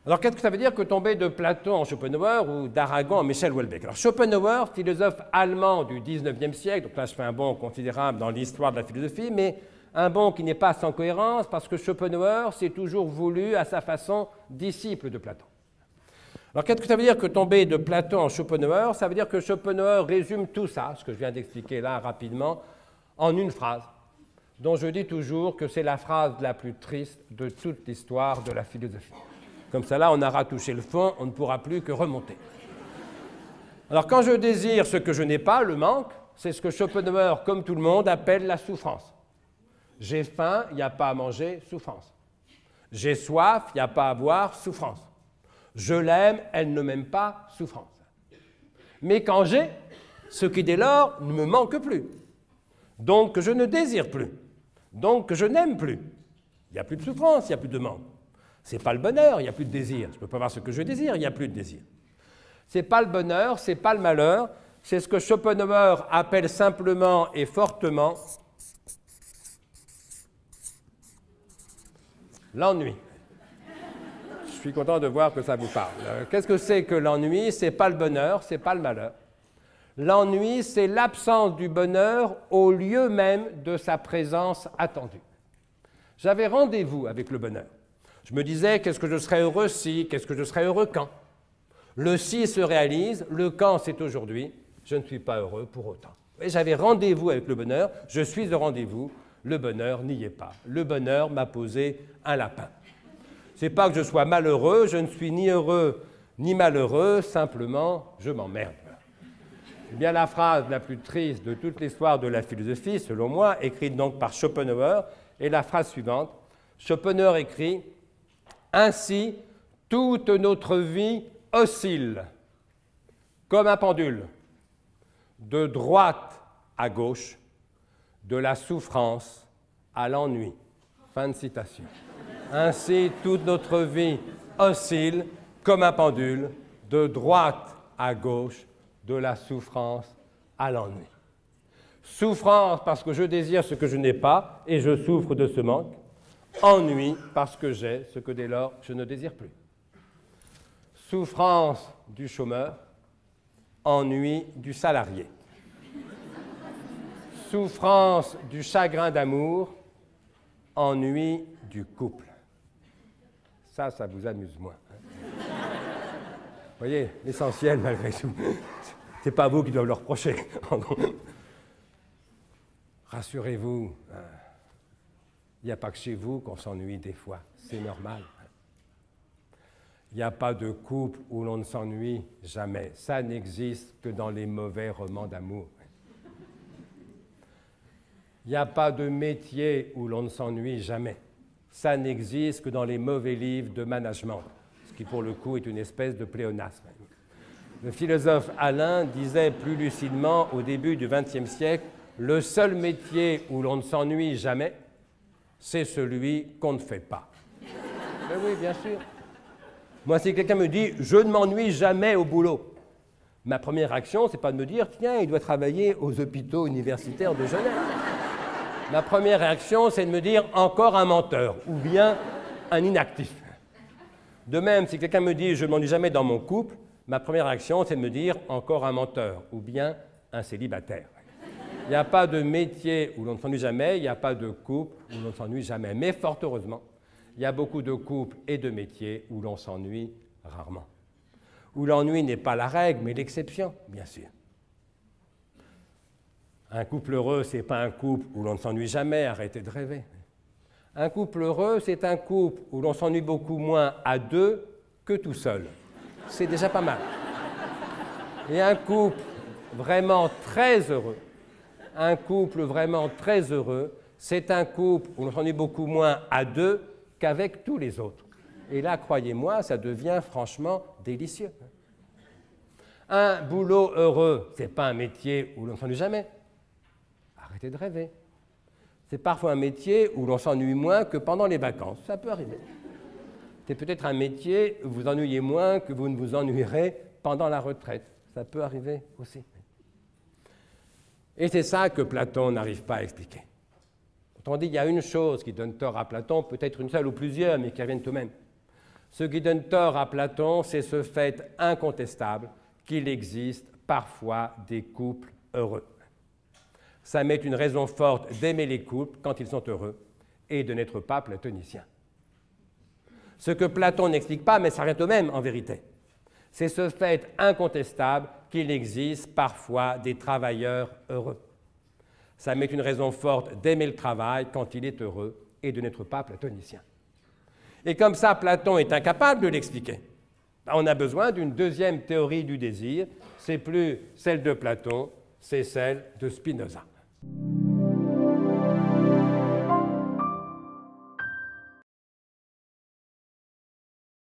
Alors, qu'est-ce que ça veut dire que tomber de Platon en Schopenhauer ou d'Aragon en Michel Houellebecq? Alors, Schopenhauer, philosophe allemand du XIXe siècle, donc là je fais un bond considérable dans l'histoire de la philosophie, mais un bond qui n'est pas sans cohérence parce que Schopenhauer s'est toujours voulu, à sa façon, disciple de Platon. Alors, qu'est-ce que ça veut dire que tomber de Platon en Schopenhauer? Ça veut dire que Schopenhauer résume tout ça, ce que je viens d'expliquer là rapidement, en une phrase, dont je dis toujours que c'est la phrase la plus triste de toute l'histoire de la philosophie. Comme ça, là, on aura touché le fond, on ne pourra plus que remonter. Alors, quand je désire ce que je n'ai pas, le manque, c'est ce que Schopenhauer, comme tout le monde, appelle la souffrance. J'ai faim, il n'y a pas à manger, souffrance. J'ai soif, il n'y a pas à boire, souffrance. Je l'aime, elle ne m'aime pas, souffrance. Mais quand j'ai, ce qui dès lors ne me manque plus. Donc, je ne désire plus. Donc, je n'aime plus. Il n'y a plus de souffrance, il n'y a plus de manque. Ce n'est pas le bonheur, il n'y a plus de désir. Je ne peux pas avoir ce que je désire, il n'y a plus de désir. Ce n'est pas le bonheur, ce n'est pas le malheur, c'est ce que Schopenhauer appelle simplement et fortement l'ennui. Je suis content de voir que ça vous parle. Qu'est-ce que c'est que l'ennui? Ce n'est pas le bonheur, ce n'est pas le malheur. L'ennui, c'est l'absence du bonheur au lieu même de sa présence attendue. J'avais rendez-vous avec le bonheur. Je me disais, qu'est-ce que je serais heureux si, qu'est-ce que je serais heureux quand? Le si se réalise, le quand c'est aujourd'hui, je ne suis pas heureux pour autant. J'avais rendez-vous avec le bonheur, je suis au rendez-vous, le bonheur n'y est pas. Le bonheur m'a posé un lapin. Ce n'est pas que je sois malheureux, je ne suis ni heureux ni malheureux, simplement je m'emmerde. C'est bien la phrase la plus triste de toute l'histoire de la philosophie, selon moi, écrite donc par Schopenhauer, et la phrase suivante. Schopenhauer écrit « Ainsi, toute notre vie oscille comme un pendule, de droite à gauche, de la souffrance à l'ennui. » Fin de citation. Ainsi, toute notre vie oscille comme un pendule, de droite à gauche, de la souffrance à l'ennui. Souffrance parce que je désire ce que je n'ai pas et je souffre de ce manque. Ennui parce que j'ai ce que dès lors je ne désire plus. Souffrance du chômeur, ennui du salarié. Souffrance du chagrin d'amour, ennui du couple. Ça vous amuse moins. Vous voyez, l'essentiel malgré tout, c'est pas vous qui doivent le reprocher. Rassurez-vous, il n'y a pas que chez vous qu'on s'ennuie des fois, c'est normal. Il n'y a pas de couple où l'on ne s'ennuie jamais. Ça n'existe que dans les mauvais romans d'amour. Il n'y a pas de métier où l'on ne s'ennuie jamais. Ça n'existe que dans les mauvais livres de management, ce qui pour le coup est une espèce de pléonasme. Le philosophe Alain disait plus lucidement au début du XXe siècle, le seul métier où l'on ne s'ennuie jamais, c'est celui qu'on ne fait pas. Mais oui, bien sûr. Moi, si quelqu'un me dit « je ne m'ennuie jamais au boulot », ma première action, ce n'est pas de me dire « tiens, il doit travailler aux hôpitaux universitaires de Genève ». Ma première réaction, c'est de me dire « encore un menteur » ou bien un inactif. De même, si quelqu'un me dit « je ne m'ennuie jamais dans mon couple », ma première réaction, c'est de me dire « encore un menteur » ou bien un célibataire. Il n'y a pas de métier où l'on ne s'ennuie jamais, il n'y a pas de couple où l'on ne s'ennuie jamais. Mais fort heureusement, il y a beaucoup de couples et de métiers où l'on s'ennuie rarement. Où l'ennui n'est pas la règle, mais l'exception, bien sûr. Un couple heureux, ce n'est pas un couple où l'on ne s'ennuie jamais, arrêtez de rêver. Un couple heureux, c'est un couple où l'on s'ennuie beaucoup moins à deux que tout seul. C'est déjà pas mal. Et un couple vraiment très heureux, c'est un couple où l'on s'ennuie beaucoup moins à deux qu'avec tous les autres. Et là, croyez-moi, ça devient franchement délicieux. Un boulot heureux, ce n'est pas un métier où l'on ne s'ennuie jamais. Arrêtez de rêver. C'est parfois un métier où l'on s'ennuie moins que pendant les vacances. Ça peut arriver. C'est peut-être un métier où vous ennuyez moins que vous ne vous ennuierez pendant la retraite. Ça peut arriver aussi. Et c'est ça que Platon n'arrive pas à expliquer. Autrement dit, il y a une chose qui donne tort à Platon, peut-être une seule ou plusieurs, mais qui reviennent tout de même. Ce qui donne tort à Platon, c'est ce fait incontestable qu'il existe parfois des couples heureux. Ça met une raison forte d'aimer les couples quand ils sont heureux et de n'être pas platonicien. Ce que Platon n'explique pas, mais ça revient au même en vérité, c'est ce fait incontestable qu'il existe parfois des travailleurs heureux. Ça met une raison forte d'aimer le travail quand il est heureux et de n'être pas platonicien. Et comme ça, Platon est incapable de l'expliquer. On a besoin d'une deuxième théorie du désir. C'est plus celle de Platon, c'est celle de Spinoza.